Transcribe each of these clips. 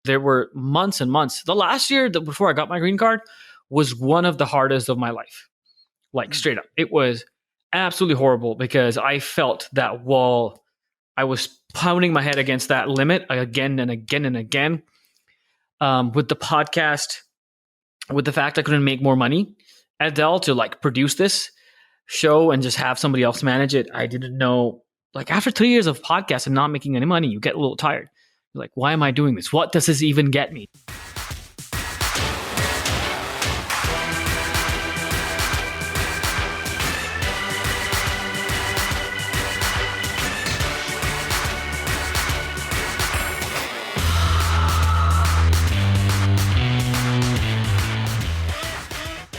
There were months and months. The last year before I got my green card was one of the hardest of my life. Like straight up. It was absolutely horrible because I felt that wall. I was pounding my head against that limit again and again and again. With the podcast, with the fact I couldn't make more money at Dell to like produce this show and just have somebody else manage it. I didn't know, like after 3 years of podcast and not making any money, you get a little tired. You're like, why am I doing this? What does this even get me?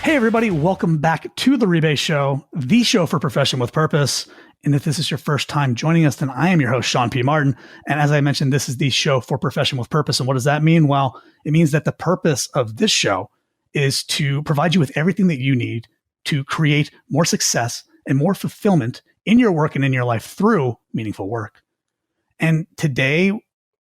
Hey everybody, welcome back to the Rebase Show, the show for profession with purpose. And if this is your first time joining us, then I am your host, Sean P. Martin. And as I mentioned, this is the show for profession with purpose. And what does that mean? Well, it means that the purpose of this show is to provide you with everything that you need to create more success and more fulfillment in your work and in your life through meaningful work. And today,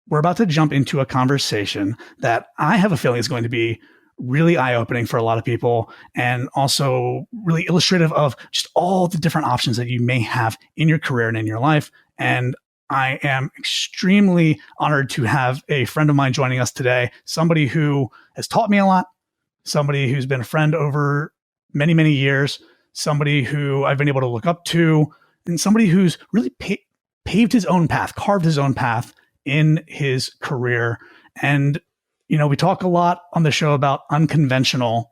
we're about to jump into a conversation that I have a feeling is going to be really eye-opening for a lot of people and also really illustrative of just all the different options that you may have in your career and in your life. And I am extremely honored to have a friend of mine joining us today, somebody who has taught me a lot, somebody who's been a friend over many, many years, somebody who I've been able to look up to, and somebody who's really paved his own path, carved his own path in his career. And you know, we talk a lot on the show about unconventional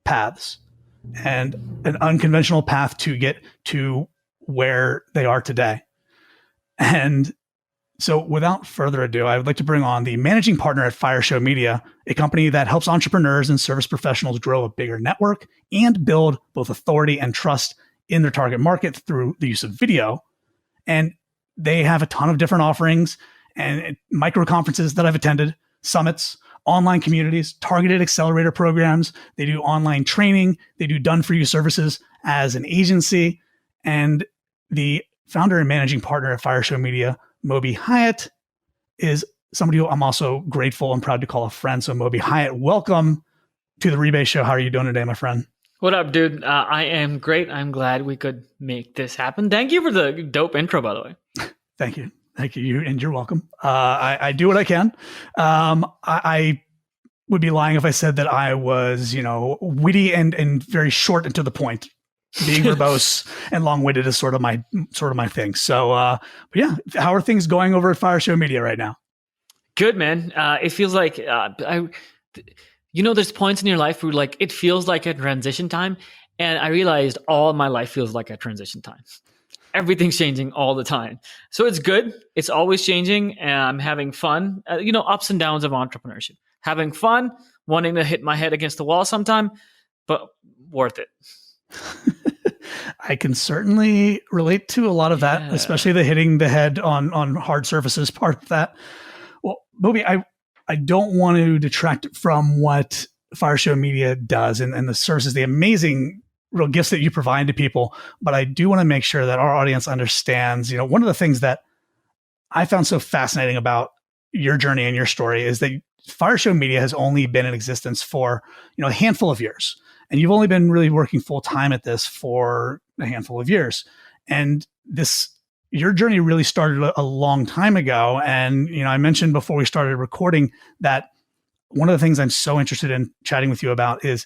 paths and an unconventional path to get to where they are today. And so without further ado, I would like to bring on the managing partner at Fireshow Media, a company that helps entrepreneurs and service professionals grow a bigger network and build both authority and trust in their target market through the use of video. And they have a ton of different offerings and micro conferences that I've attended, summits, online communities, targeted accelerator programs. They do online training. They do done-for-you services as an agency. And the founder and managing partner at Fireshow Media, Moby Hayat, is somebody who I'm also grateful and proud to call a friend. So Moby Hayat, welcome to the Rebase Show. How are you doing today, my friend? What up, dude? I am great. I'm glad we could make this happen. Thank you for the dope intro, by the way. Thank you. Thank you. And you're welcome. I do what I can. I would be lying if I said that I was, witty and very short and to the point. Being verbose and long-witted is sort of my thing. So, but yeah, how are things going over at Fireshow Media right now? Good, man. It feels like there's points in your life where like it feels like a transition time, and I realized all my life feels like a transition time. Everything's changing all the time. So it's good. It's always changing. And I'm having fun. Ups and downs of entrepreneurship. Having fun, wanting to hit my head against the wall sometime, but worth it. I can certainly relate to a lot of that, especially the hitting the head on hard surfaces part of that. Well, Moby, I don't want to detract from what Fireshow Media does and the services, the amazing real gifts that you provide to people. But I do want to make sure that our audience understands, one of the things that I found so fascinating about your journey and your story is that Fireshow Media has only been in existence for, a handful of years. And you've only been really working full time at this for a handful of years. And your journey really started a long time ago. And, I mentioned before we started recording that one of the things I'm so interested in chatting with you about is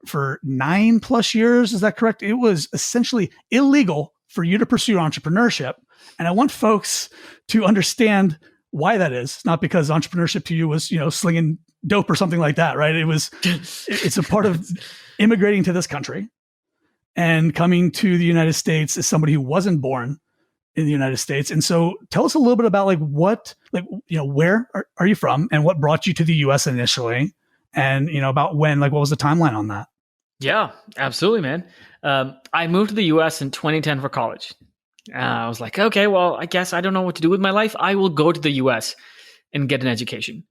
for 9+ years, is that correct? It was essentially illegal for you to pursue entrepreneurship. And I want folks to understand why that is. Not because entrepreneurship to you was, slinging dope or something like that, right? It's a part of immigrating to this country and coming to the United States as somebody who wasn't born in the United States. And so tell us a little bit about where are you from and what brought you to the US initially? And, about when, what was the timeline on that? Yeah, absolutely, man. I moved to the US in 2010 for college. I was like, okay, well, I guess I don't know what to do with my life. I will go to the US and get an education.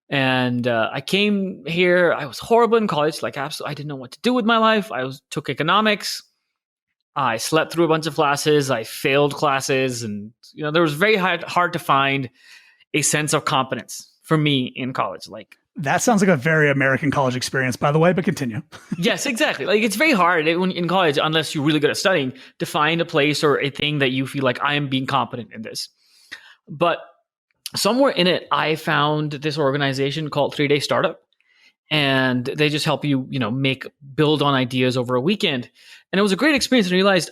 And I came here. I was horrible in college. Absolutely, I didn't know what to do with my life. Took economics. I slept through a bunch of classes. I failed classes. And, there was very hard to find a sense of competence for me in college. Like, that sounds like a very American college experience, by the way, but continue. yes, exactly. Like, it's very hard in college, unless you're really good at studying, to find a place or a thing that you feel like I am being competent in this. But somewhere in it, I found this organization called 3 Day Startup, and they just help you, build on ideas over a weekend. And it was a great experience. And I realized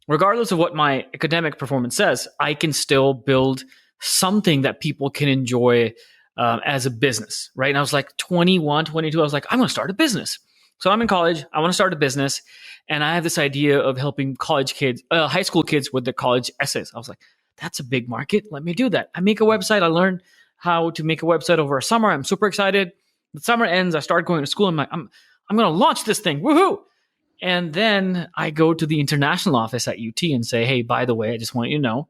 regardless of what my academic performance says, I can still build something that people can enjoy as a business, right? And I was like 21, 22. I was like, I'm going to start a business. So I'm in college. I want to start a business. And I have this idea of helping college kids, high school kids with their college essays. I was like, that's a big market. Let me do that. I make a website. I learned how to make a website over a summer. I'm super excited. The summer ends. I start going to school. I'm like, I'm going to launch this thing. Woohoo! And then I go to the international office at UT and say, hey, by the way, I just want you to know,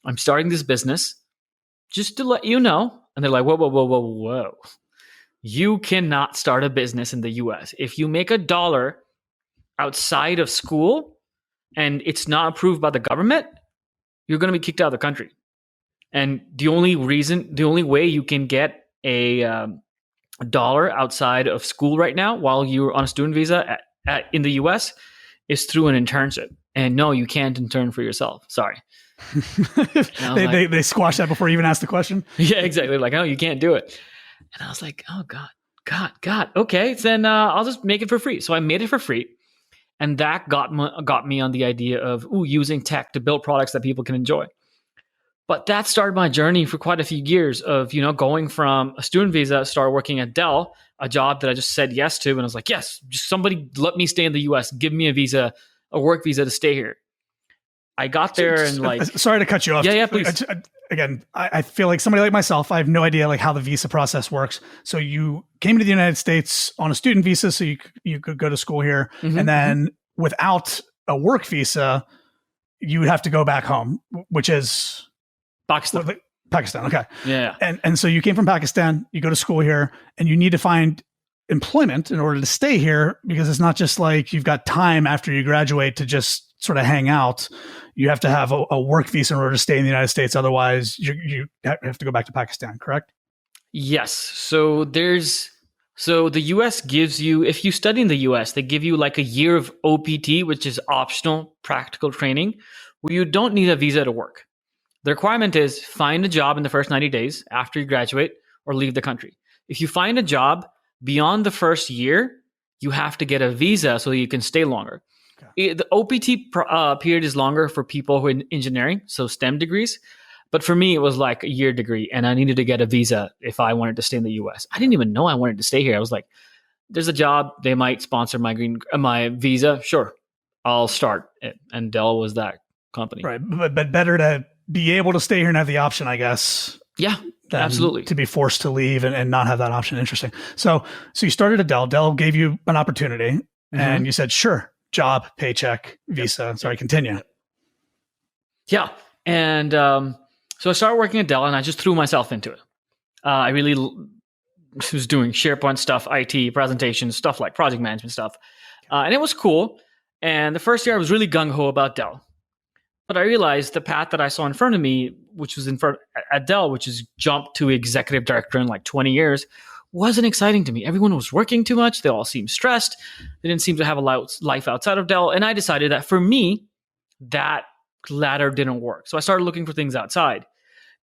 I'm starting this business just to let you know. And they're like, whoa, whoa, whoa, whoa, whoa. You cannot start a business in the US. If you make $1 outside of school and it's not approved by the government, you're going to be kicked out of the country. And the only way you can get a dollar outside of school right now while you're on a student visa in the US is through an internship. And no, you can't intern for yourself. Sorry. They squashed that before you even asked the question. Yeah, exactly. Like, oh, you can't do it. And I was like, oh, God. Okay, then I'll just make it for free. So I made it for free. And that got me on the idea of using tech to build products that people can enjoy. But that started my journey for quite a few years of, going from a student visa, start working at Dell, a job that I just said yes to. And I was like, yes, just somebody let me stay in the US, give me a work visa to stay here. I got there and like... Sorry to cut you off. Yeah, please. Again, I feel like somebody like myself, I have no idea like how the visa process works. So you came to the United States on a student visa, so you could go to school here. Mm-hmm, and then without a work visa, you would have to go back home, which is... Pakistan, okay. Yeah. And so you came from Pakistan, you go to school here, and you need to find employment in order to stay here, because it's not just like you've got time after you graduate to just sort of hang out. You have to have a work visa in order to stay in the United States. Otherwise, you have to go back to Pakistan, correct? Yes. So the US gives you, if you study in the US, they give you like a year of OPT, which is optional practical training, where you don't need a visa to work. The requirement is find a job in the first 90 days after you graduate or leave the country. If you find a job beyond the first year, you have to get a visa so you can stay longer. Okay. The OPT period is longer for people who are in engineering, so STEM degrees. But for me, it was like a year degree, and I needed to get a visa if I wanted to stay in the US. I didn't even know I wanted to stay here. I was like, there's a job. They might sponsor my visa. Sure, I'll start it. And Dell was that company. Right, but better to be able to stay here and have the option, I guess. Yeah, absolutely. To be forced to leave and not have that option. Interesting. So you started at Dell. Dell gave you an opportunity, and you said, sure, job, paycheck, visa. Yep. Sorry, continue. Yeah. And so I started working at Dell, and I just threw myself into it. I really was doing SharePoint stuff, IT, presentations, stuff like project management stuff. And it was cool. And the first year I was really gung-ho about Dell. But I realized the path that I saw in front of me, which was at Dell, which is jump to executive director in like 20 years, wasn't exciting to me. Everyone was working too much. They all seemed stressed. They didn't seem to have a life outside of Dell. And I decided that for me, that ladder didn't work. So I started looking for things outside.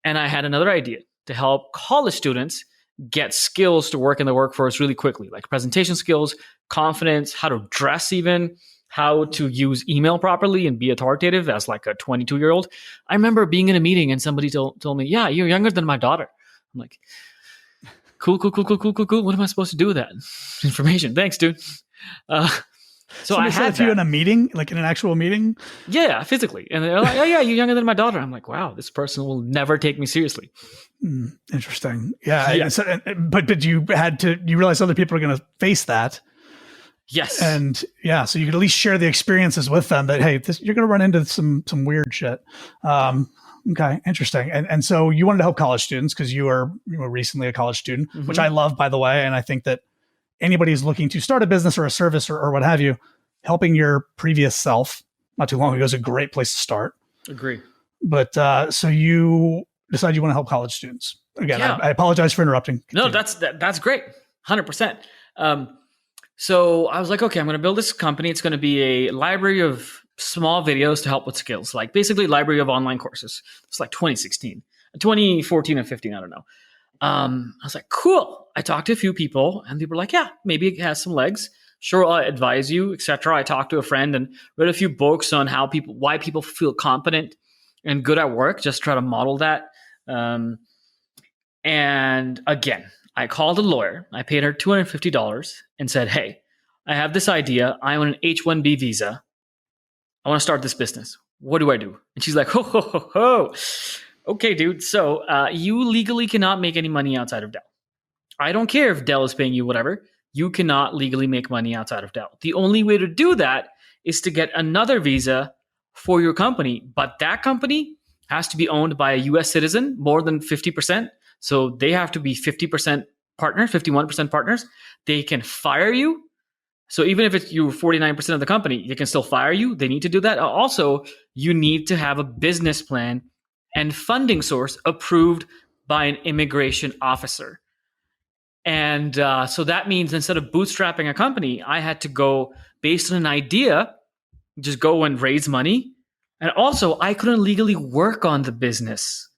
And I had another idea to help college students get skills to work in the workforce really quickly, like presentation skills, confidence, how to dress even, how to use email properly and be authoritative as like a 22-year-old. I remember being in a meeting and somebody told me, yeah, you're younger than my daughter. I'm like, cool. What am I supposed to do with that information? Thanks, dude. So I had that. You in a meeting, like in an actual meeting? Yeah, physically. And they're like, oh yeah, you're younger than my daughter. I'm like, wow, this person will never take me seriously. Interesting. Yeah. But you realize other people are going to face that. Yes. And yeah, so you could at least share the experiences with them that, hey, you're going to run into some weird shit. Okay. Interesting. And so you wanted to help college students because you were recently a college student, which I love, by the way. And I think that anybody who's looking to start a business or a service or what have you, helping your previous self not too long ago is a great place to start. Agree. But so you decide you want to help college students? Again, Yeah. I apologize for interrupting. No, Continue. that's great. 100%. So I was like, okay, I'm going to build this company. It's going to be a library of small videos to help with skills, like basically library of online courses. It's like 2016, 2014 and 15. I don't know. I was like, cool. I talked to a few people and they were like, yeah, maybe it has some legs. Sure, I'll advise you, etc. I talked to a friend and read a few books on why people feel competent and good at work. Just try to model that. And again, I called a lawyer. I paid her $250 and said, hey, I have this idea. I'm on an H-1B visa. I want to start this business. What do I do? And she's like, ho, ho, ho, ho. Okay, dude. So you legally cannot make any money outside of Dell. I don't care if Dell is paying you whatever. You cannot legally make money outside of Dell. The only way to do that is to get another visa for your company. But that company has to be owned by a US citizen, more than 50%. So they have to be 50% partners, 51% partners. They can fire you. So even if it's you 49% of the company, they can still fire you. They need to do that. Also, you need to have a business plan and funding source approved by an immigration officer. And so that means instead of bootstrapping a company, I had to go based on an idea, just go and raise money. And also, I couldn't legally work on the business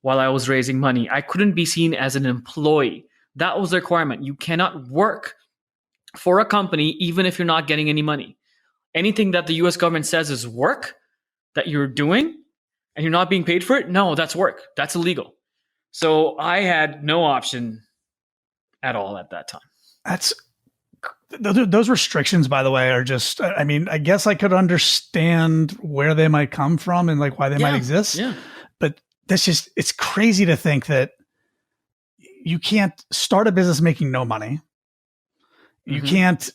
while I was raising money. I couldn't be seen as an employee. That was the requirement. You cannot work for a company even if you're not getting any money. Anything that the US government says is work that you're doing and you're not being paid for it, no, that's work. That's illegal. So I had no option at all at that time. Those restrictions, by the way, are just, I mean, I guess I could understand where they might come from and like why they might exist. Yeah. But that's just, it's crazy to think that you can't start a business making no money. You can't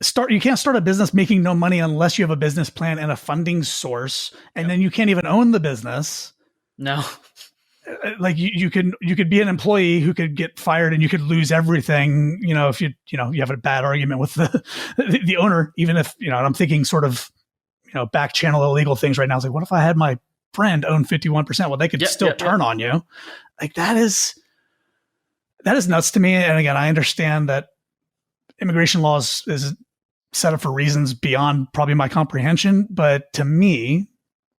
start a business making no money unless you have a business plan and a funding source. And then you can't even own the business. No. Like you could be an employee who could get fired and you could lose everything, if you have a bad argument with the owner, even if, and I'm thinking sort of, back channel illegal things right now. It's like, what if I had my friend own 51%? Well, they could still turn on you. Like that is nuts to me. And again, I understand that immigration laws is set up for reasons beyond probably my comprehension. But to me,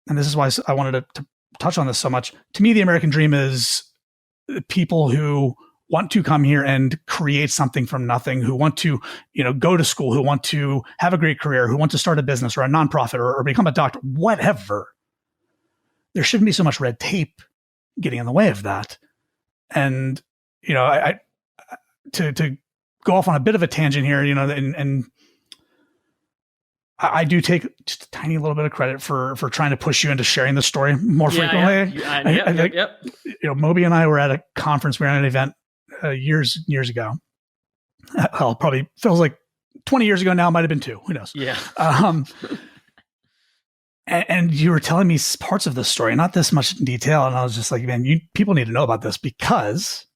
and this is why I wanted to touch on this so much, to me, the American dream is people who want to come here and create something from nothing, who want to, go to school, who want to have a great career, who want to start a business or a nonprofit or become a doctor, whatever. There shouldn't be so much red tape getting in the way of that. And, I to go off on a bit of a tangent here, and I do take just a tiny little bit of credit for trying to push you into sharing the story more frequently. Moby and I were at a conference. We were at an event years ago. Hell, probably feels like 20 years ago now. It might have been 2. Who knows? Yeah. And you were telling me parts of the story, not this much in detail. And I was just like, man, people need to know about this because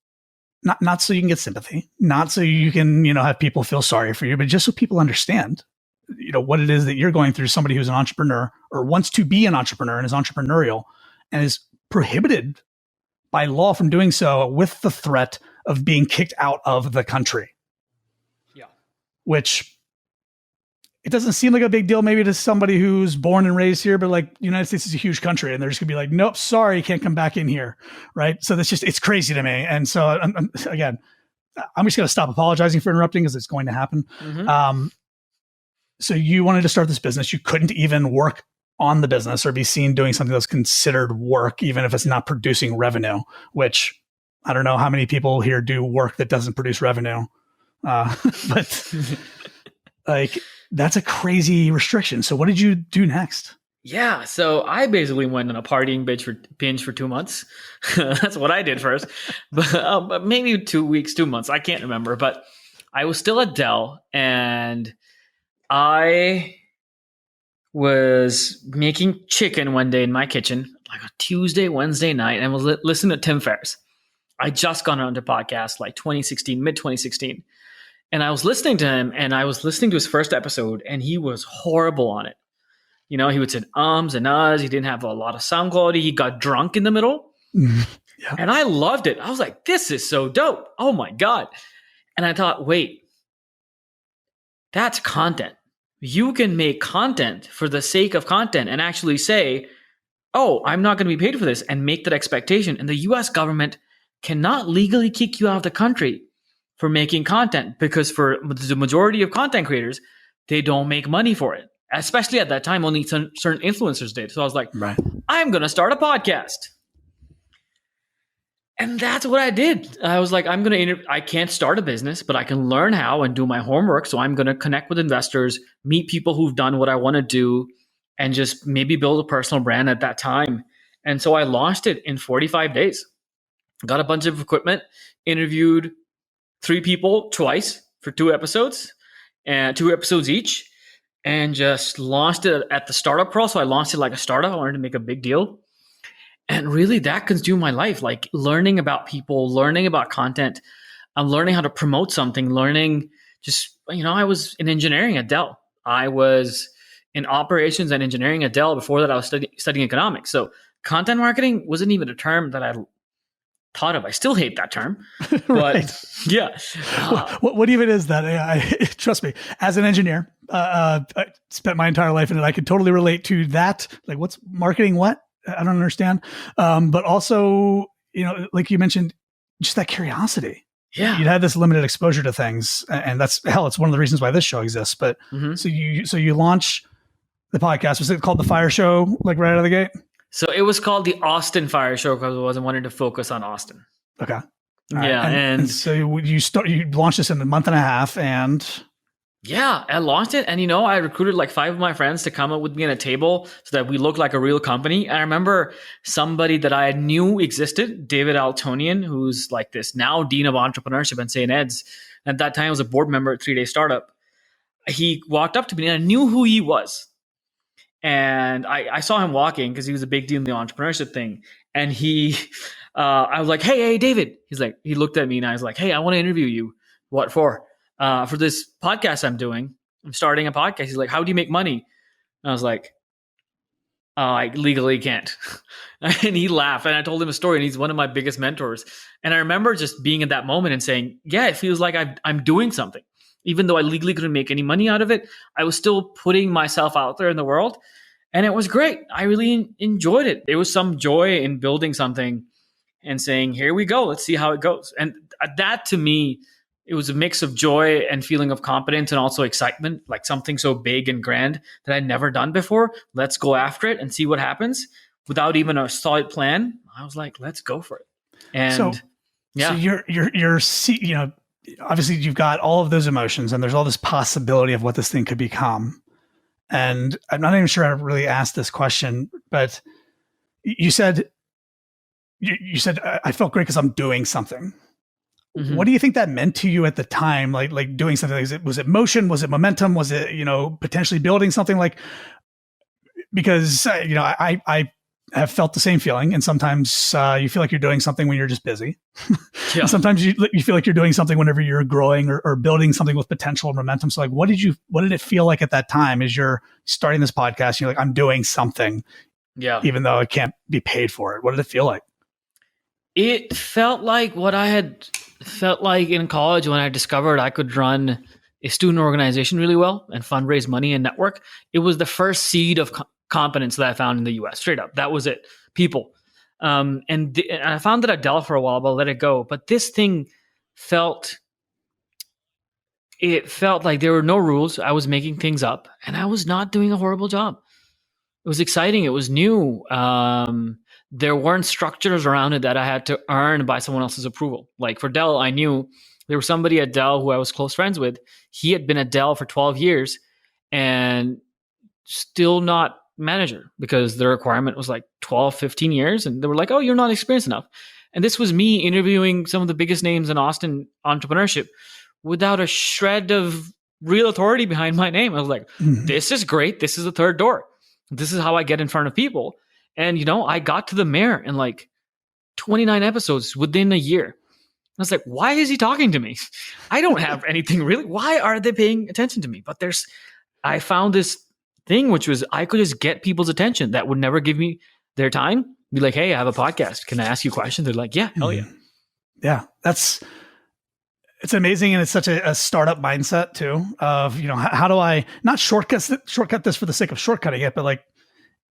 not so you can get sympathy, not so you can, have people feel sorry for you, but just so people understand what it is that you're going through. Somebody who's an entrepreneur or wants to be an entrepreneur and is entrepreneurial and is prohibited by law from doing so with the threat of being kicked out of the country. Yeah. Which it doesn't seem like a big deal maybe to somebody who's born and raised here, but like the United States is a huge country and they're just gonna be like, nope, sorry, you can't come back in here. Right. So it's crazy to me. And so again, I'm just going to stop apologizing for interrupting because it's going to happen. So you wanted to start this business. You couldn't even work on the business or be seen doing something that's considered work, even if it's not producing revenue, which I don't know how many people here do work that doesn't produce revenue. But like, that's a crazy restriction. So what did you do next? Yeah. So I basically went on a partying binge for 2 months. That's what I did first, but maybe 2 weeks, 2 months. I can't remember, but I was still at Dell and I was making chicken one day in my kitchen, like a Tuesday, Wednesday night, and was listening to Tim Ferriss. I just got onto podcast like 2016, mid 2016. And I was listening to him and I was listening to his first episode and he was horrible on it. He would say ums and uhs. He didn't have a lot of sound quality. He got drunk in the middle. Yeah. And I loved it. I was like, this is so dope. Oh my God. And I thought, wait, that's content. You can make content for the sake of content and actually say, oh, I'm not going to be paid for this, and make that expectation. And the US government cannot legally kick you out of the country for making content, because for the majority of content creators, they don't make money for it. Especially at that time, only certain influencers did. So I was like, Right. I'm going to start a podcast. And that's what I did. I was like, I can't start a business, but I can learn how and do my homework. So I'm going to connect with investors, meet people who've done what I want to do, and just maybe build a personal brand at that time. And so I launched it in 45 days. Got a bunch of equipment, interviewed 3 people twice for 2 episodes, and 2 episodes each, and just launched it at the startup crawl. So I launched it like a startup. I wanted to make a big deal. And really that consumed my life, like learning about people, learning about content. I'm learning how to promote something, learning just, I was in engineering at Dell. I was in operations and engineering at Dell. Before that, I was studying economics. So content marketing wasn't even a term that I thought of. I still hate that term. Right. But yeah. What even is that? Trust me, as an engineer, I spent my entire life in it. I could totally relate to that. Like, what's marketing? What? I don't understand. But also, like you mentioned, just that curiosity. Yeah. You'd had this limited exposure to things, and it's one of the reasons why this show exists. But so you launch the podcast. Was it called The Fire Show, like right out of the gate? So it was called the Austin Fire Show because I wasn't wanting to focus on Austin. Okay. Yeah. And so you launched this in a month and a half, and yeah, I launched it. And, I recruited like 5 of my friends to come up with me at a table so that we looked like a real company. And I remember somebody that I knew existed, David Altonian, who's like this now Dean of Entrepreneurship at St. Ed's. At that time, I was a board member at 3-Day Startup. He walked up to me and I knew who he was. And I saw him walking because he was a big deal in the entrepreneurship thing. And I was like, hey, David. He looked at me and I was like, hey, I want to interview you. What for? For this podcast I'm doing. I'm starting a podcast. He's like, how do you make money? And I was like, oh, I legally can't. And he laughed and I told him a story, and he's one of my biggest mentors. And I remember just being in that moment and saying, yeah, it feels like I'm doing something. Even though I legally couldn't make any money out of it, I was still putting myself out there in the world. And it was great. I really enjoyed it. There was some joy in building something and saying, here we go. Let's see how it goes. And that to me, it was a mix of joy and feeling of competence and also excitement, like something so big and grand that I'd never done before. Let's go after it and see what happens without even a solid plan. I was like, let's go for it. And so you're obviously you've got all of those emotions and there's all this possibility of what this thing could become. And I'm not even sure I really asked this question, but you said I felt great because I'm doing something. Mm-hmm. What do you think that meant to you at the time? Like doing something, was it motion? Was it momentum? Was it, potentially building something because, I have felt the same feeling. And sometimes you feel like you're doing something when you're just busy. Yeah. Sometimes you feel like you're doing something whenever you're growing or building something with potential and momentum. So like, what did it feel like at that time as you're starting this podcast? You're like, I'm doing something. Yeah. Even though I can't be paid for it. What did it feel like? It felt like what I had felt like in college when I discovered I could run a student organization really well and fundraise money and network. It was the first seed of competence that I found in the US, straight up. That was it. People. And I found that at Dell for a while, but I let it go. But this thing felt like there were no rules. I was making things up and I was not doing a horrible job. It was exciting. It was new. There weren't structures around it that I had to earn by someone else's approval. Like for Dell, I knew there was somebody at Dell who I was close friends with. He had been at Dell for 12 years and still not manager because the requirement was like 12, 15 years. And they were like, oh, you're not experienced enough. And this was me interviewing some of the biggest names in Austin entrepreneurship without a shred of real authority behind my name. I was like, This is great. This is the third door. This is how I get in front of people. And, I got to the mayor in like 29 episodes within a year. I was like, why is he talking to me? I don't have anything really. Why are they paying attention to me? But I found this thing, which was I could just get people's attention that would never give me their time Be like, hey, I have a podcast. Can I ask you questions? They're like, yeah, hell yeah. Yeah. It's amazing. And it's such a startup mindset too of, how do I not shortcut this for the sake of shortcutting it, but like,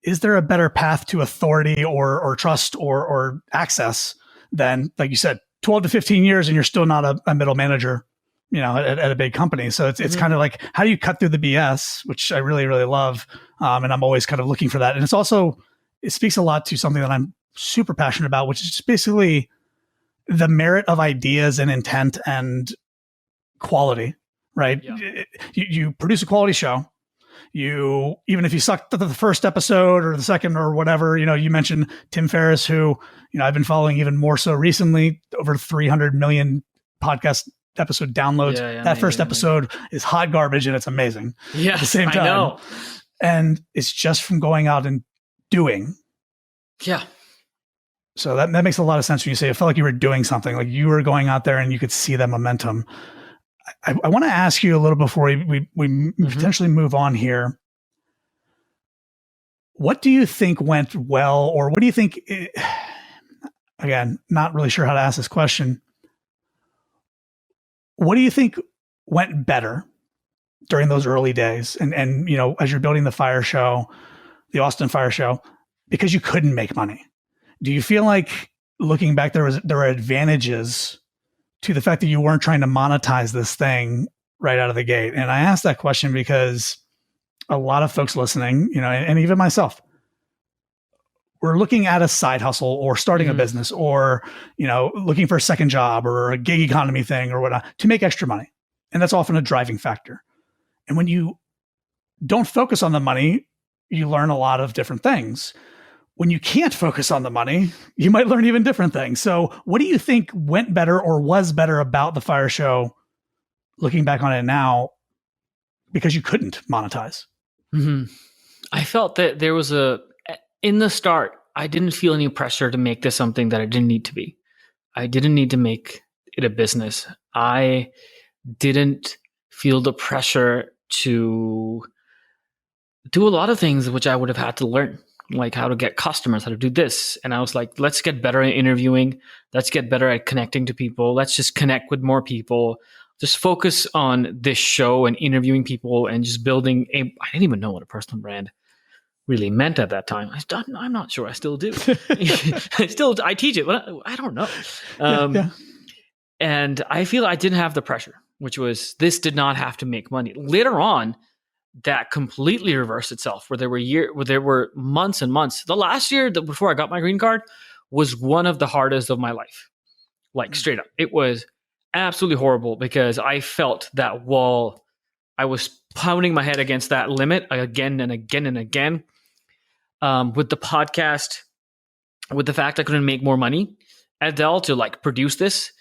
is there a better path to authority or trust or access than, like you said, 12 to 15 years and you're still not a middle manager, at a big company. So it's kind of like, how do you cut through the BS, which I really, really love. And I'm always kind of looking for that. And it speaks a lot to something that I'm super passionate about, which is just basically the merit of ideas and intent and quality, right? Yeah. You produce a quality show. Even if you sucked at the first episode or the second or whatever, you mentioned Tim Ferriss, who, I've been following even more so recently, over 300 million podcast episode downloads. That first episode is hot garbage and it's amazing. Yeah, at the same time. I know. And it's just from going out and doing. Yeah. So that makes a lot of sense when you say it felt like you were doing something, like you were going out there and you could see that momentum. I want to ask you a little before we potentially move on here. What do you think went well, or what do you think, again, not really sure how to ask this question. What do you think went better during those early days? And as you're building the Austin Fire Show, because you couldn't make money. Do you feel like, looking back, there were advantages to the fact that you weren't trying to monetize this thing right out of the gate? And I asked that question because a lot of folks listening, and even myself, we're looking at a side hustle or starting a business or, looking for a second job or a gig economy thing or whatnot to make extra money. And that's often a driving factor. And when you don't focus on the money, you learn a lot of different things. When you can't focus on the money, you might learn even different things. So what do you think went better or was better about the Fire Show, looking back on it now, because you couldn't monetize? Mm-hmm. I felt that there was in the start, I didn't feel any pressure to make this something that I didn't need to be. I didn't need to make it a business. I didn't feel the pressure to do a lot of things which I would have had to learn, like how to get customers, how to do this. And I was like, let's get better at interviewing. Let's get better at connecting to people. Let's just connect with more people. Just focus on this show and interviewing people and just building I didn't even know what a personal brand really meant at that time. I'm not sure I still do. I teach it, but I don't know. And I feel I didn't have the pressure, which was, this did not have to make money. Later on, that completely reversed itself, where there were months and months. The last year before I got my green card was one of the hardest of my life. Like straight up. It was absolutely horrible because I felt that wall. I was pounding my head against that limit again and again and again. With the podcast, with the fact I couldn't make more money at Dell to like produce this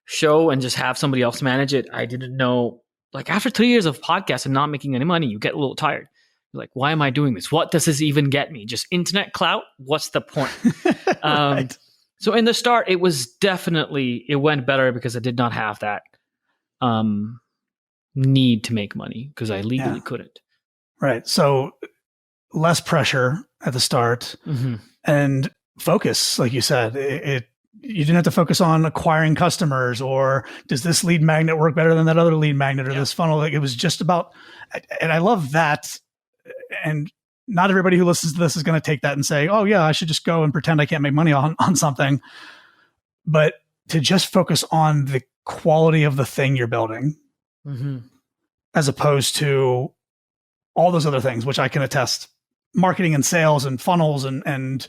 show and just have somebody else manage it. I didn't know. Like, after 3 years of podcasts and not making any money, you get a little tired. You're like, why am I doing this? What does this even get me? Just internet clout? What's the point? Right. So in the start, it went better because I did not have that need to make money because I legally couldn't. Right. So less pressure at the start and focus, like you said, you didn't have to focus on acquiring customers, or does this lead magnet work better than that other lead magnet, or this funnel. Like, it was just about, and I love that. And not everybody who listens to this is going to take that and say, oh yeah, I should just go and pretend I can't make money on something. But to just focus on the quality of the thing you're building, as opposed to all those other things, which I can attest, marketing and sales and funnels and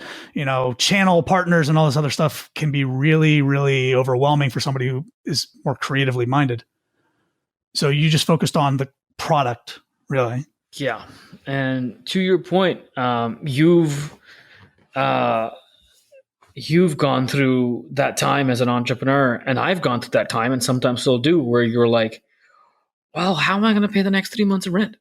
channel partners and all this other stuff can be really, really overwhelming for somebody who is more creatively minded. So you just focused on the product, really. Yeah. And to your point, you've gone through that time as an entrepreneur, and I've gone through that time and sometimes still do, where you're like, well, how am I going to pay the next 3 months of rent?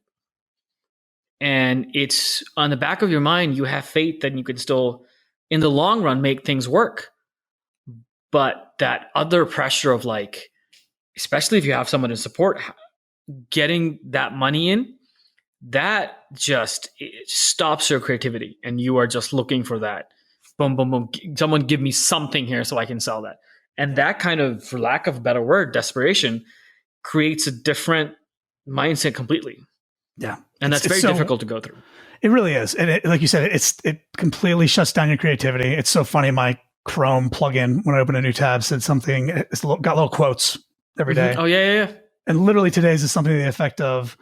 And it's on the back of your mind, you have faith that you can still, in the long run, make things work. But that other pressure of, like, especially if you have someone to support, getting that money in, that just stops your creativity. And you are just looking for that boom, boom, boom. Someone give me something here so I can sell that. And that kind of, for lack of a better word, desperation creates a different mindset completely. Yeah. And that's very difficult to go through. It really is. And like you said, it completely shuts down your creativity. It's so funny. My Chrome plugin, when I open a new tab, said something, it's got little quotes every day. Oh, yeah. And literally today's is something to the effect of,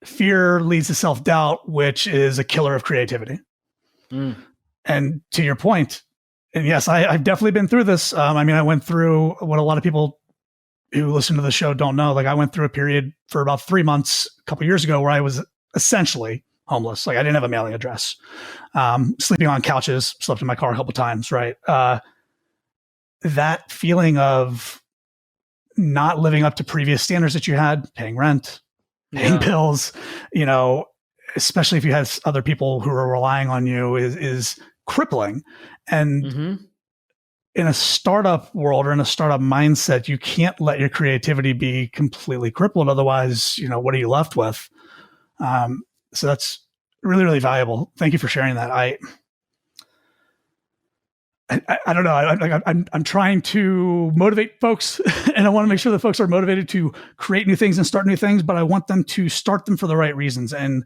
fear leads to self-doubt, which is a killer of creativity. And to your point, and yes, I've definitely been through this. I mean, I went through what a lot of people who listen to the show don't know. Like, I went through a period for about 3 months a couple of years ago where I was essentially homeless. Like, I didn't have a mailing address, sleeping on couches, slept in my car a couple of times. Right. That feeling of not living up to previous standards that you had, paying rent, paying bills, you know, especially if you have other people who are relying on you, is crippling. And in a startup world or in a startup mindset, you can't let your creativity be completely crippled. Otherwise, you know, what are you left with? So that's really, really valuable. Thank you for sharing that. I don't know. I'm trying to motivate folks, and I want to make sure that folks are motivated to create new things and start new things, but I want them to start them for the right reasons. And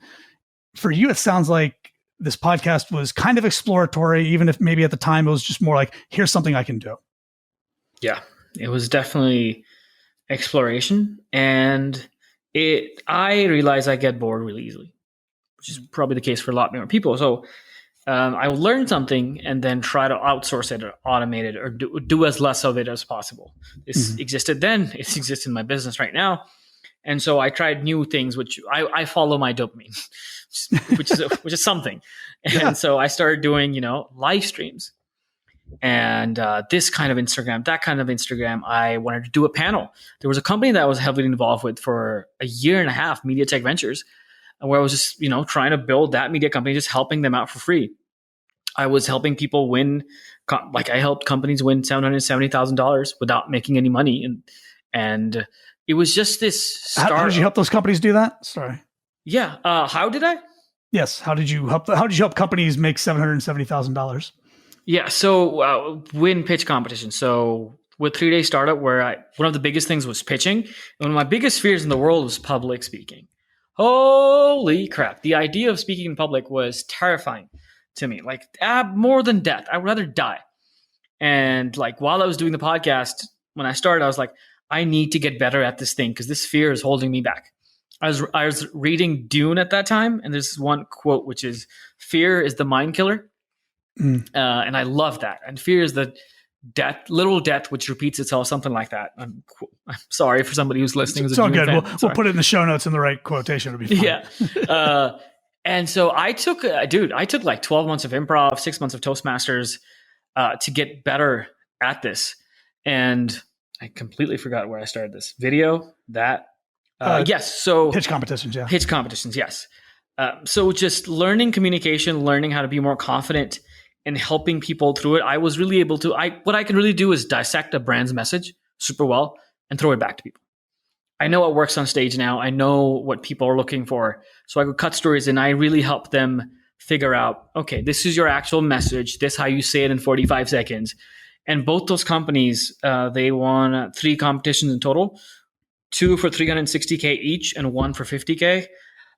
for you, it sounds like this podcast was kind of exploratory, even if maybe at the time it was just more like, here's something I can do. Yeah, it was definitely exploration. And I realize I get bored really easily, which is probably the case for a lot more people. So I will learn something and then try to outsource it or automate it or do as less of it as possible. This existed then. It exists in my business right now. And so I tried new things, which I follow my dopamine, which is something. And so I started doing, live streams and this kind of Instagram, that kind of Instagram. I wanted to do a panel. There was a company that I was heavily involved with for a year and a half, Media Tech Ventures, where I was just, trying to build that media company, just helping them out for free. I was helping people win, I helped companies win $770,000 without making any money. And it was just this start. How did you help those companies do that? Sorry. Yeah. How did I? Yes. How did you help companies make $770,000? Yeah. So win pitch competition. So with 3 Day Startup, where one of the biggest things was pitching. And one of my biggest fears in the world was public speaking. Holy crap. The idea of speaking in public was terrifying to me. Like more than death. I'd rather die. And while I was doing the podcast, when I started, I was like, I need to get better at this thing because this fear is holding me back. I was reading Dune at that time, and there's one quote which is, "Fear is the mind killer," and I love that. And fear is the literal death which repeats itself, something like that. I'm sorry for somebody who's listening. It's all good. We'll put it in the show notes in the right quotation. It'll be fine. Yeah. And so I took 12 months of improv, 6 months of Toastmasters to get better at this. And I completely forgot where I started this video. Yes. So pitch competitions. Yeah. Pitch competitions. Yes. So just learning communication, learning how to be more confident and helping people through it. I was really able to, what I can really do is dissect a brand's message super well and throw it back to people. I know what works on stage now. I know what people are looking for. So I could cut stories and I really help them figure out, okay, this is your actual message. This is how you say it in 45 seconds. And both those companies, they won 3 competitions in total, 2 for $360K each and 1 for $50K.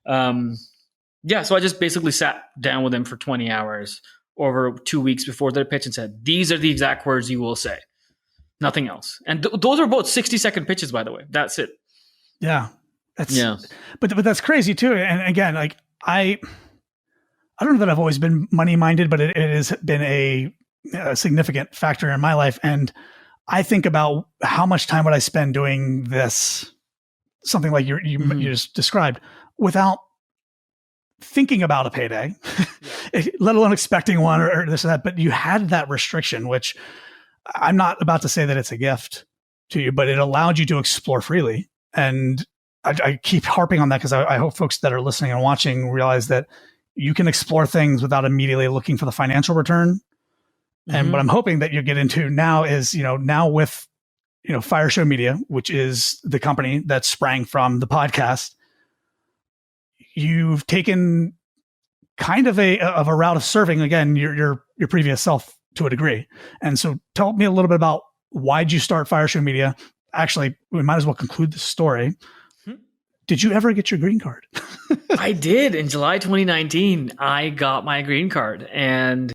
So I just basically sat down with them for 20 hours over 2 weeks before their pitch and said, these are the exact words you will say. Nothing else. And those are both 60-second pitches, by the way. That's it. Yeah. But that's crazy too. And again, I don't know that I've always been money-minded, but it has been a significant factor in my life. And I think about how much time would I spend doing this, something like you just described, without thinking about a payday, let alone expecting one or this or that. But you had that restriction, which I'm not about to say that it's a gift to you, but it allowed you to explore freely. And I keep harping on that because I hope folks that are listening and watching realize that you can explore things without immediately looking for the financial return. And what I'm hoping that you get into now is, now with, Fire Show Media, which is the company that sprang from the podcast, you've taken kind of a route of serving again your previous self to a degree. And so tell me a little bit about why'd you start Fire Show Media? Actually, we might as well conclude the story. Did you ever get your green card? I did. In July 2019, I got my green card. And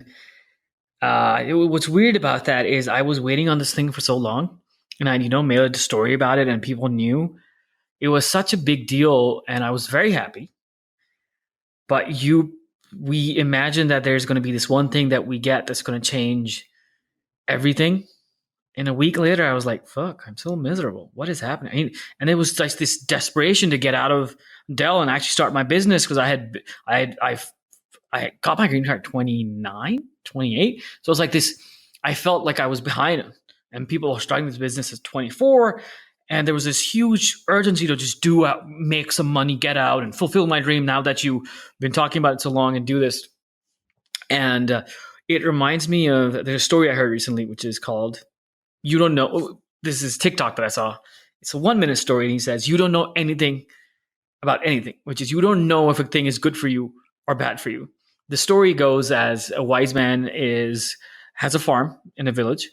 what's weird about that is I was waiting on this thing for so long. And I, mailed a story about it and people knew. It was such a big deal. And I was very happy. But we imagine that there's going to be this one thing that we get that's going to change everything. And a week later, I was like, fuck, I'm so miserable. What is happening? And it was like this desperation to get out of Dell and actually start my business because I got my green card 29, 28. So it was like this, I felt like I was behind and people were starting this business at 24. And there was this huge urgency to just make some money, get out and fulfill my dream now that you've been talking about it so long and do this. And it reminds me of, there's a story I heard recently, which is called, You Don't Know. This is TikTok that I saw. It's a 1-minute story. And he says, you don't know anything about anything, which is you don't know if a thing is good for you or bad for you. The story goes as a wise man has a farm in a village.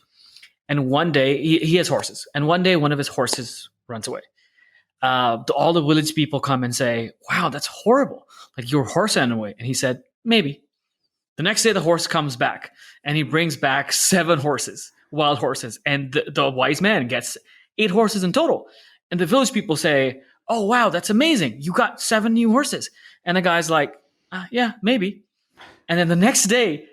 And one day he has horses. And one day one of his horses runs away. All the village people come and say, wow, that's horrible. Like your horse ran away. And he said, maybe. The next day the horse comes back and he brings back 7 horses, wild horses. And the wise man gets 8 horses in total. And the village people say, oh, wow, that's amazing. You got 7 new horses. And the guy's like, yeah, maybe. And then the next day,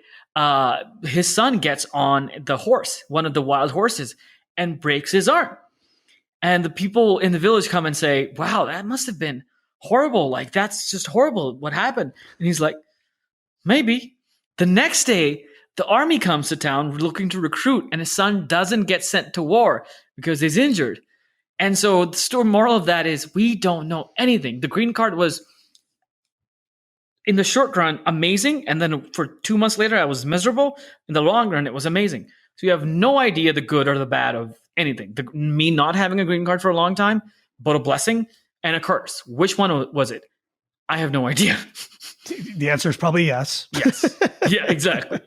his son gets on the horse, one of the wild horses, and breaks his arm. And the people in the village come and say, wow, that must have been horrible. Like, that's just horrible. What happened? And he's like, maybe. The next day, the army comes to town looking to recruit, and his son doesn't get sent to war because he's injured. And so the moral of that is we don't know anything. The green card was, in the short run, amazing. And then for 2 months later, I was miserable. In the long run, it was amazing. So you have no idea the good or the bad of anything. Me not having a green card for a long time, but a blessing and a curse. Which one was it? I have no idea. The answer is probably yes. Yes. Yeah, exactly.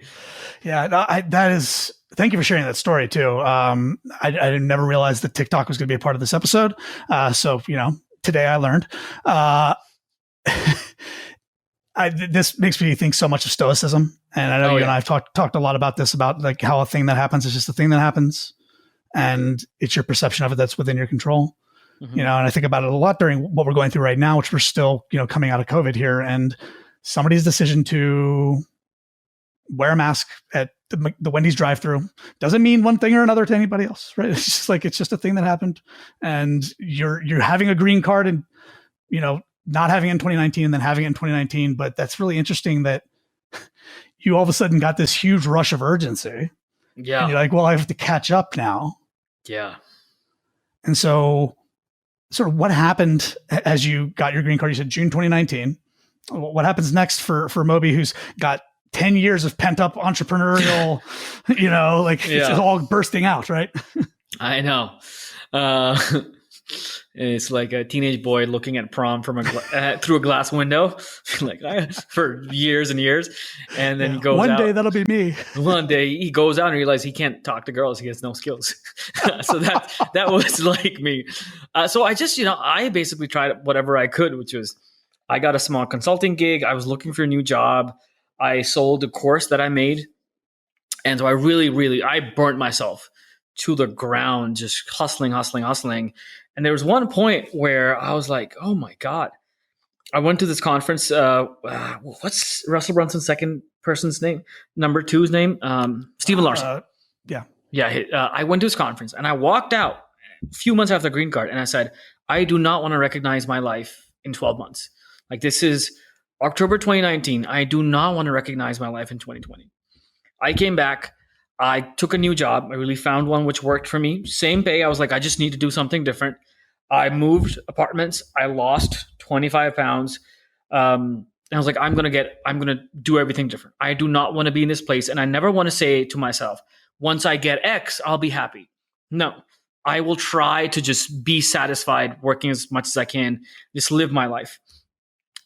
Yeah, no, thank you for sharing that story too. I never realized that TikTok was going to be a part of this episode. So, today I learned. This makes me think so much of stoicism. And I know you and I have talked a lot about this, about like how a thing that happens is just a thing that happens. And it's your perception of it that's within your control. Mm-hmm. And I think about it a lot during what we're going through right now, which we're still, coming out of COVID here. And somebody's decision to wear a mask at the Wendy's drive-thru doesn't mean one thing or another to anybody else, right? It's just like, it's just a thing that happened. And you're having a green card and, not having it in 2019 and then having it in 2019. But that's really interesting that you all of a sudden got this huge rush of urgency. Yeah. And you're like, well, I have to catch up now. Yeah. And so sort of what happened as you got your green card? You said June 2019. What happens next for Moby, who's got 10 years of pent up entrepreneurial, it's all bursting out, right? I know. It's like a teenage boy looking at prom from through a glass window, for years and years. And then he goes one out. day that'll be me. One day he goes out and realizes he can't talk to girls. He has no skills. So that was like me. So I just, I basically tried whatever I could, which was I got a small consulting gig. I was looking for a new job. I sold a course that I made. And so I really, I burnt myself to the ground, just hustling. And there was one point where I was like, oh my God. I went to this conference. What's Russell Brunson's second person's name? Number two's name? Stephen Larson. Yeah. Yeah. I went to his conference and I walked out a few months after the green card and I said, I do not want to recognize my life in 12 months. Like, this is October 2019. I do not want to recognize my life in 2020. I came back. I took a new job. I really found one which worked for me. Same pay. I was like, I just need to do something different. I moved apartments. I lost 25 pounds. And I was like, I'm going to do everything different. I do not want to be in this place. And I never want to say to myself, once I get X, I'll be happy. No, I will try to just be satisfied working as much as I can, just live my life.